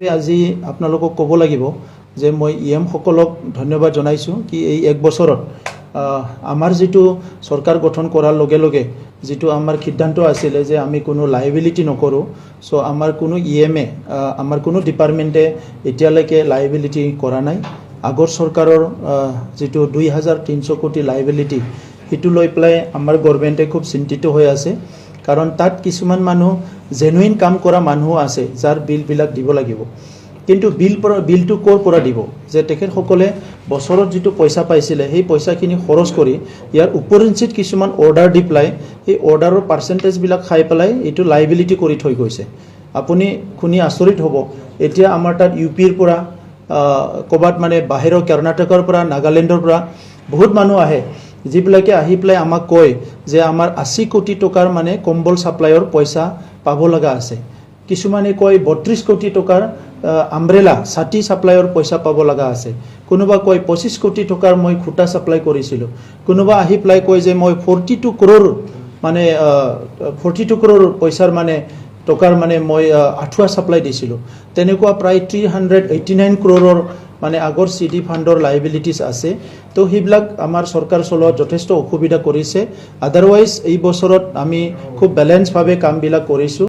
আজি আপোনালোকক ক'ব লাগিব যে মই ইএম সকলক ধন্যবাদ জনাইছোঁ কি এই এক বছৰত আমাৰ যেটো সৰকাৰ গঠন কৰাৰ লগে লগে যেটো আমাৰ সিদ্ধান্ত আছিল যে আমি কোনো লায়াবিলিটি নকৰো সো আমাৰ কোনো ইএমএ আমাৰ কোনো ডিপাৰ্টমেন্টে এতিয়ালৈকে লায়াবিলিটি কৰা নাই আগৰ সৰকাৰৰ যেটো 2300 কোটি লায়াবিলিটি হিটু লৈ প্লাই আমাৰ গভৰ্নমেন্টে খুব চিন্তিত হৈ আছে কাৰণ তাত কিছুমান মানুহ জেনুইন কাম কৰা মানুহ আছে যাৰ বিল বিলাক দিব লাগিব কিন্তু বিলটো কোৰ পৰা দিব যে তেখেতসকলে বছৰত যেটো পইচা পাইছিলে সেই পইচাখিনি খৰচ কৰি ইয়াৰ উপৰিঞ্চিত কিছুমান অৰ্ডাৰ দি প্লাই এই অৰ্ডাৰৰ পাৰ্চেন্টেজ বিলাক খাই পেলাই এটো লায়াবিলিটি কৰি থৈ গৈছে আপুনি খুনি আচৰিত হ'ব এতিয়া আমাৰ তাত ইউপিৰ পৰা কবাত মানে বাহিৰৰ কৰ্ণাটকৰ পৰা নাগালেণ্ডৰ পৰা বহুত মানুহ আহে যিবিলাকে আহি প্লাই আমাক কয় যে আমাৰ 80 কোটি টকাৰ মানে কম্বল সাপ্লাইৰ পইচা পাব লগা আছে কিছুমানে কয় 32 কোটি টকাৰ আমব্ৰেলা ছাতি সাপ্লাইৰ পইচা পাব লগা আছে কোনোবা কয় 25 কোটি টকাৰ মই খুটা সাপ্লাই কৰিছিলো কোনোবা আহি প্লাই কয় যে মই 42 crore মানে 42 crore পইচাৰ মানে টকাৰ মানে মই আঠুৱা সাপ্লাই দিছিলো তেনেকুৱা প্ৰায় 389 crore মানে আগৰ সিডি ফান্ডৰ লায়াবিলিটিজ আছে তো হিবিলাক আমাৰ সৰকাৰ চলোৱা যথেষ্ট অসুবিধা কৰিছে আদাৰওয়াইজ এই বছৰত আমি খুব ব্যালেন্স ভাবে কাম বিলাক কৰিছো